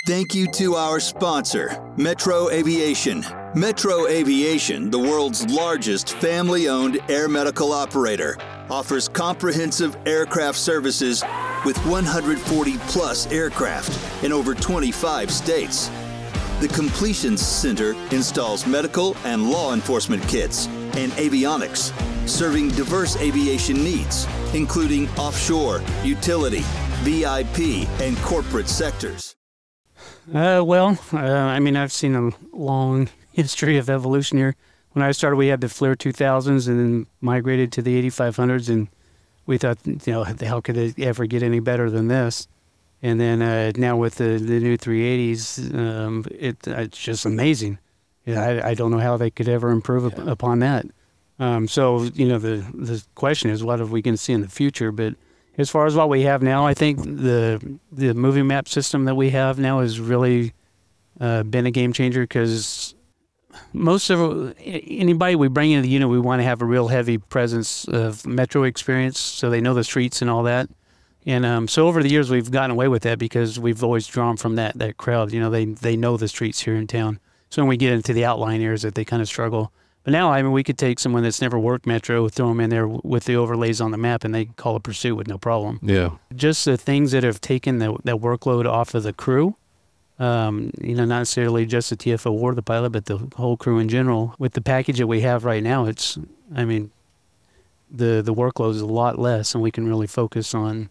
Speaker 2: Thank you to our sponsor, Metro Aviation. Metro Aviation, the world's largest family-owned air medical operator, offers comprehensive aircraft services with 140-plus aircraft in over 25 states. The Completions Center installs medical and law enforcement kits and avionics, serving diverse aviation needs, including offshore, utility, VIP, and corporate sectors.
Speaker 9: I mean, I've seen a long history of evolution here. When I started, we had the FLIR 2000s and then migrated to the 8500s, and we thought, how could it ever get any better than this? And then now with the new 380s, it's just amazing. I don't know how they could ever improve upon that. The question is, what are we going to see in the future? But as far as what we have now, I think the movie map system that we have now has really been a game changer, because most of anybody we bring into the unit, we want to have a real heavy presence of metro experience, so they know the streets and all that. And so over the years, we've gotten away with that because we've always drawn from that crowd. They know the streets here in town. So when we get into the outlying areas, that they kind of struggle. But now, I mean, we could take someone that's never worked metro, throw them in there with the overlays on the map, and they can call a pursuit with no problem.
Speaker 7: Yeah.
Speaker 9: Just the things that have taken that workload off of the crew, not necessarily just the TFO or the pilot, but the whole crew in general. With the package that we have right now, the workload is a lot less, and we can really focus on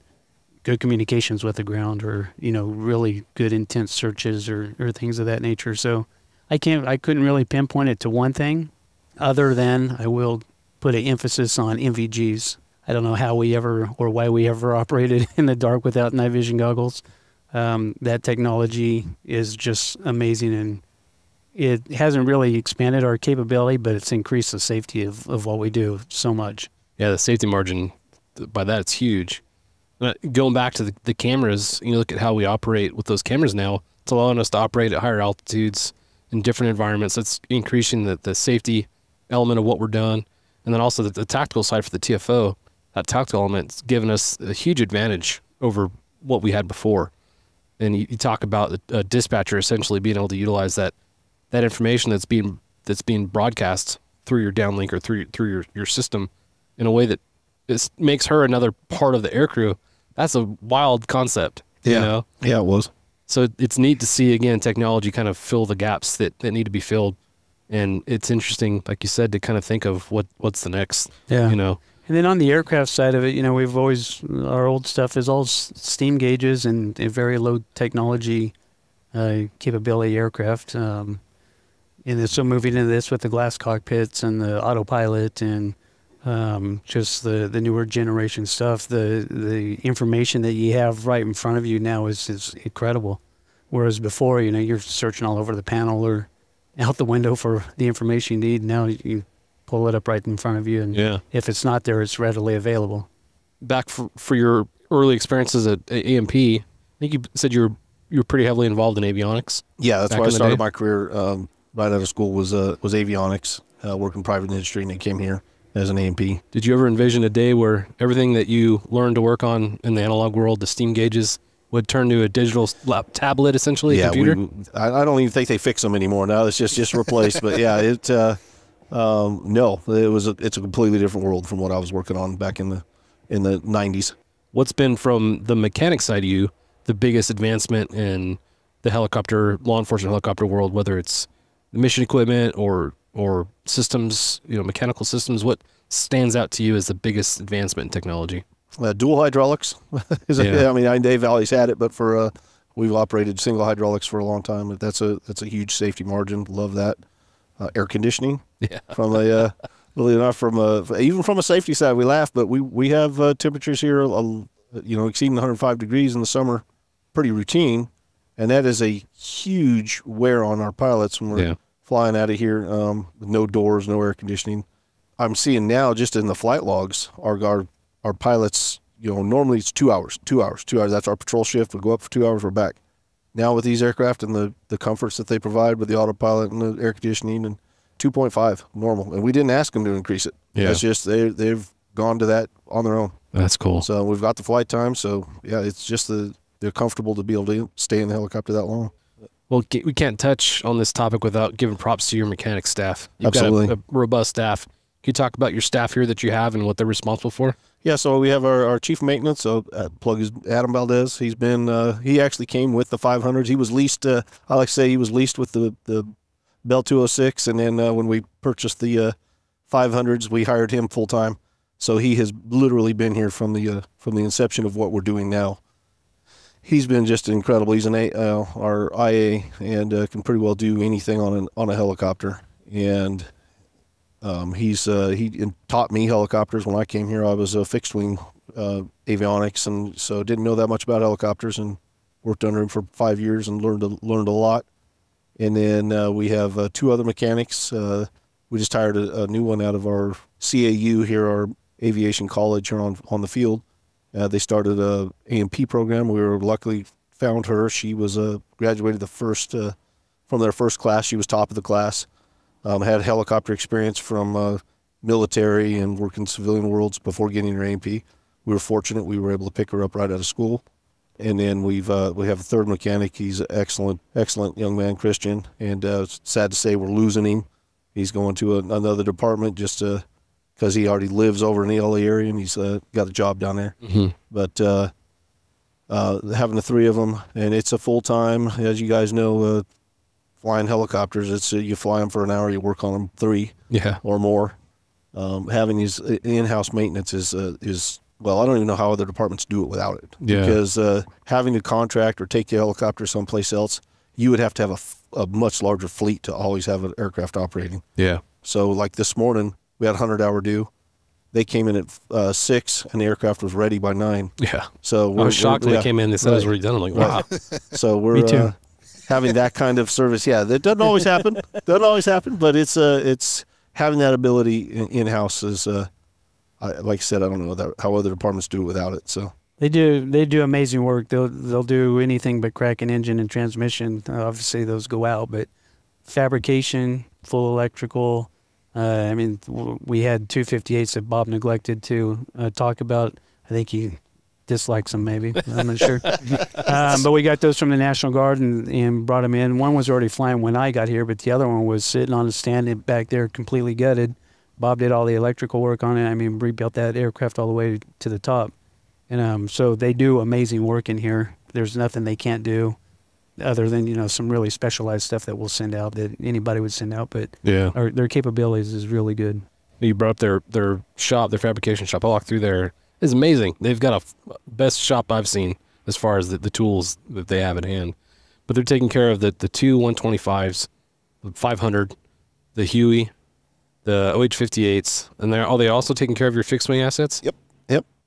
Speaker 9: good communications with the ground, or, really good intense searches or things of that nature. So I couldn't really pinpoint it to one thing, other than I will put an emphasis on MVGs. I don't know how we ever or why we ever operated in the dark without night vision goggles. That technology is just amazing, and it hasn't really expanded our capability, but it's increased the safety of what we do so much.
Speaker 7: Yeah, the safety margin, by that, it's huge. Going back to the cameras, look at how we operate with those cameras now. It's allowing us to operate at higher altitudes in different environments. It's increasing the safety element of what we're doing. And then also the tactical side for the TFO, that tactical element's given us a huge advantage over what we had before. And you talk about a dispatcher essentially being able to utilize that information that's being broadcast through your downlink or through your system in a way that makes her another part of the aircrew. That's a wild concept.
Speaker 8: Yeah. Yeah, it was.
Speaker 7: So it's neat to see, again, technology kind of fill the gaps that need to be filled. And it's interesting, like you said, to kind of think of what's the next,
Speaker 9: And then on the aircraft side of it, we've always, our old stuff is all steam gauges and very low technology capability aircraft. And so moving into this with the glass cockpits and the autopilot and just the newer generation stuff, the information that you have right in front of you now is incredible. Whereas before, you're searching all over the panel or out the window for the information you need. Now you pull it up right in front of you, and if it's not there, it's readily available. Back
Speaker 7: for your early experiences at AMP, I think you said you were pretty heavily involved in avionics.
Speaker 8: Yeah, that's where I started my career right out of school was avionics, working private industry, and I came here as an AMP.
Speaker 7: Did you ever envision a day where everything that you learned to work on in the analog world, the steam gauges, would turn to a digital tablet, essentially, computer?
Speaker 8: I don't even think they fix them anymore now. It's just replaced. But yeah, it's a completely different world from what I was working on back in the 90s.
Speaker 7: What's been, from the mechanic side of you, the biggest advancement in the helicopter, law enforcement helicopter world, whether it's the mission equipment or systems, mechanical systems? What stands out to you as the biggest advancement in technology?
Speaker 8: Dual hydraulics. Dave Valley's had it, but we've operated single hydraulics for a long time. But that's a huge safety margin. Love that. Air conditioning. Yeah. From even from a safety side, we laugh, but we have temperatures here, exceeding 105 degrees in the summer, pretty routine, and that is a huge wear on our pilots when we're flying out of here with no doors, no air conditioning. I'm seeing now just in the flight logs, our pilots, normally it's 2 hours. That's our patrol shift. We go up for 2 hours, we're back. Now with these aircraft and the comforts that they provide with the autopilot and the air conditioning, and 2.5 normal. And we didn't ask them to increase it. Yeah. It's just they've gone to that on their own.
Speaker 7: That's cool.
Speaker 8: So we've got the flight time. So yeah, it's just they're comfortable to be able to stay in the helicopter that long.
Speaker 7: Well, we can't touch on this topic without giving props to your mechanic staff. You've
Speaker 8: Absolutely.
Speaker 7: got a robust staff. Can you talk about your staff here that you have and what they're responsible for?
Speaker 8: Yeah, so we have our chief maintenance. So plug is Adam Valdez. He's been he actually came with the 500s. He was leased. I like to say he was leased with the Bell 206, and then when we purchased the 500s, we hired him full time. So he has literally been here from the inception of what we're doing now. He's been just incredible. He's our IA and can pretty well do anything on a helicopter. And he taught me helicopters when I came here. I was a fixed wing avionics, and so didn't know that much about helicopters, and worked under him for 5 years and learned a lot. And then we have 2 other mechanics. We just hired a new one out of our CAU here, our aviation college here on the field. They started a AMP program. We were luckily found her. She was graduated from their first class. She was top of the class. Had helicopter experience from military and worked in civilian worlds before getting her AMP. We were fortunate. We were able to pick her up right out of school. And then we have a third mechanic. He's an excellent young man, Christian. And it's sad to say we're losing him. He's going to another department just because he already lives over in the LA area, and he's got a job down there. Mm-hmm. But having the 3 of them, and it's a full-time, as you guys know, flying helicopters, it's you fly them for an hour, you work on them 3 or more. Having these in-house maintenance is well, I don't even know how other departments do it without it. Yeah. Because having to contract or take the helicopter someplace else, you would have to have a much larger fleet to always have an aircraft operating. Yeah. So like this morning, we had a 100-hour due. They came in at 6, and the aircraft was ready by 9. Yeah. So
Speaker 7: I was shocked when they came in. They said it was already done. I'm like, wow.
Speaker 8: So we're
Speaker 9: Me too.
Speaker 8: Having that kind of service. Yeah, that doesn't always happen. But it's having that ability in-house is, like I said, I don't know how other departments do it without it. So
Speaker 9: they do amazing work. They'll do anything but crack an engine and transmission. Obviously, those go out, but fabrication, full electrical. I mean, we had 258s that Bob neglected to talk about. I think he dislikes them, maybe. I'm not sure. But we got those from the National Guard and brought them in. One was already flying when I got here, but the other one was sitting on a stand back there completely gutted. Bob did all the electrical work on it. I mean, rebuilt that aircraft all the way to the top. And so they do amazing work in here. There's nothing they can't do other than, some really specialized stuff that we'll send out that anybody would send out. But their capabilities is really good.
Speaker 7: You brought up their shop, their fabrication shop. I walked through there. It's amazing. They've got a best shop I've seen as far as the tools that they have at hand. But they're taking care of the 2 125s, the 500, the Huey, the OH-58s, and are they also taking care of your fixed wing assets?
Speaker 8: Yep.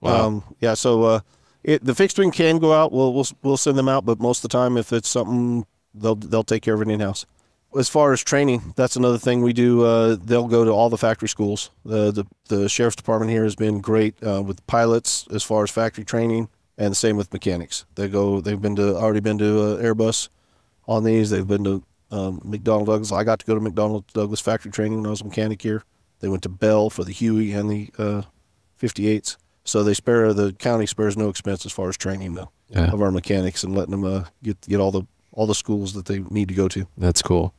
Speaker 8: Wow. So the fixed wing can go out. We'll send them out, but most of the time, if it's something, they'll take care of it in-house. As far as training, that's another thing we do. They'll go to all the factory schools. The sheriff's department here has been great with pilots as far as factory training, and the same with mechanics. They've already been to Airbus on these. They've been to McDonnell Douglas. I got to go to McDonnell Douglas factory training when I was a mechanic here. They went to Bell for the Huey and the 58s. So the county spares no expense as far as training of our mechanics and letting them get all the schools that they need to go to.
Speaker 7: That's cool.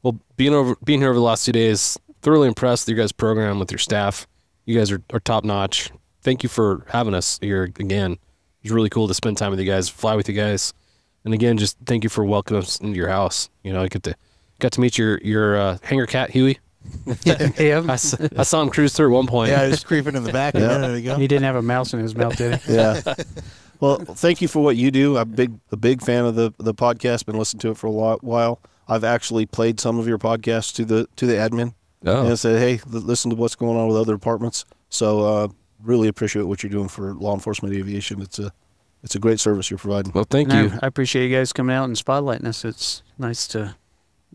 Speaker 7: Well, being here over the last 2 days, thoroughly impressed with your guys' program, with your staff. You guys are top notch. Thank you for having us here again. It's really cool to spend time with you guys, fly with you guys. And again, just thank you for welcoming us into your house. I got to meet your hangar cat, Huey. I saw him cruise through at one point.
Speaker 6: Yeah, he was creeping in the back. Yeah. There you go.
Speaker 9: He didn't have a mouse in his mouth, did he?
Speaker 8: Yeah. Well, thank you for what you do. I'm a big fan of the podcast. Been listening to it for a while. I've actually played some of your podcasts to the admin and said, hey, listen to what's going on with other departments. So really appreciate what you're doing for law enforcement aviation. It's a great service you're providing.
Speaker 7: Well, thank you.
Speaker 9: I appreciate you guys coming out and spotlighting us. It's nice to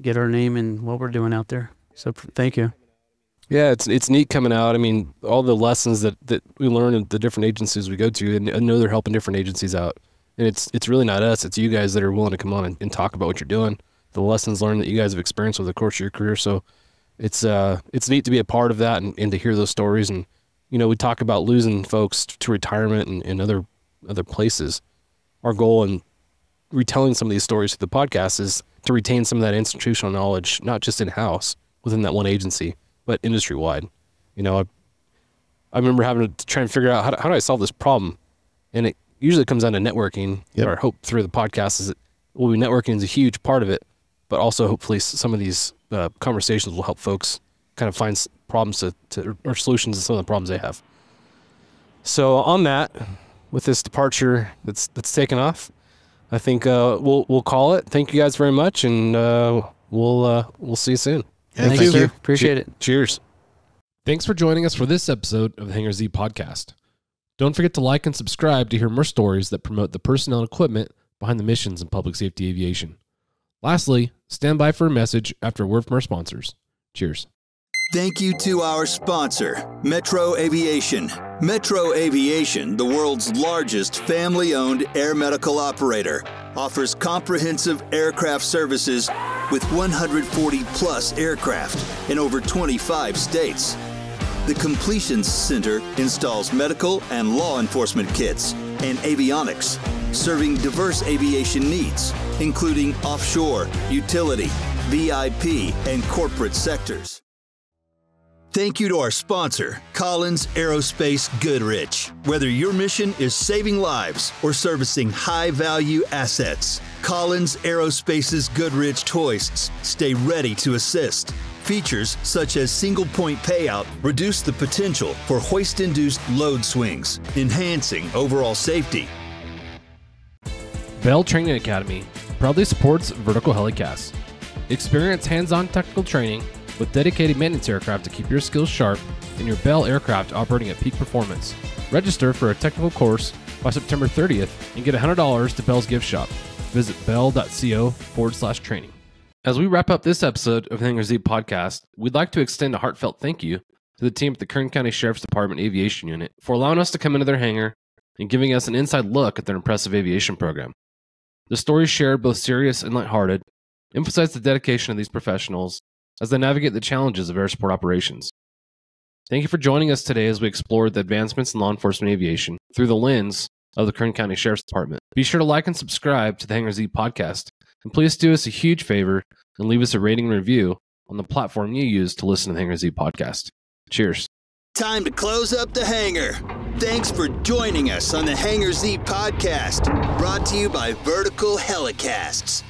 Speaker 9: get our name and what we're doing out there. So thank you.
Speaker 7: Yeah, it's neat coming out. I mean, all the lessons that we learn at the different agencies we go to, and I know they're helping different agencies out. And it's really not us. It's you guys that are willing to come on and talk about what you're doing, the lessons learned that you guys have experienced over the course of your career. So it's neat to be a part of that and to hear those stories. And, you know, we talk about losing folks to retirement and other places. Our goal in retelling some of these stories through the podcast is to retain some of that institutional knowledge, not just in-house within that one agency, but industry-wide. You know, I remember having to try and figure out how do I solve this problem? And it usually comes down to networking.
Speaker 8: Yep.
Speaker 7: Our hope through the podcast is that networking is a huge part of it, but also hopefully some of these conversations will help folks kind of find problems or solutions to some of the problems they have. So on that, with this departure that's taken off, I think we'll call it. Thank you guys very much, and we'll see you soon.
Speaker 9: Thank you, sir. Appreciate it.
Speaker 7: Cheers.
Speaker 1: Thanks for joining us for this episode of the Hangar Z Podcast. Don't forget to like and subscribe to hear more stories that promote the personnel and equipment behind the missions in public safety aviation. Lastly, stand by for a message after a word from our sponsors. Cheers.
Speaker 2: Thank you to our sponsor, Metro Aviation. Metro Aviation, the world's largest family-owned air medical operator, offers comprehensive aircraft services with 140-plus aircraft in over 25 states. The Completions Center installs medical and law enforcement kits and avionics, serving diverse aviation needs, including offshore, utility, VIP, and corporate sectors. Thank you to our sponsor, Collins Aerospace Goodrich. Whether your mission is saving lives or servicing high-value assets, Collins Aerospace's Goodrich hoists stay ready to assist. Features such as single-point payout reduce the potential for hoist-induced load swings, enhancing overall safety.
Speaker 1: Bell Training Academy proudly supports Vertical HeliCASTS. Experience hands-on technical training with dedicated maintenance aircraft to keep your skills sharp and your Bell aircraft operating at peak performance. Register for a technical course by September 30th and get $100 to Bell's gift shop. Visit bell.co/training. As we wrap up this episode of the Hangar Z Podcast, we'd like to extend a heartfelt thank you to the team at the Kern County Sheriff's Department Aviation Unit for allowing us to come into their hangar and giving us an inside look at their impressive aviation program. The stories shared, both serious and lighthearted, emphasize the dedication of these professionals as they navigate the challenges of air support operations. Thank you for joining us today as we explored the advancements in law enforcement aviation through the lens of the Kern County Sheriff's Department. Be sure to like and subscribe to the Hangar Z Podcast, and please do us a huge favor and leave us a rating and review on the platform you use to listen to the Hangar Z Podcast. Cheers.
Speaker 2: Time to close up the hangar. Thanks for joining us on the Hangar Z Podcast, brought to you by Vertical HeliCASTS.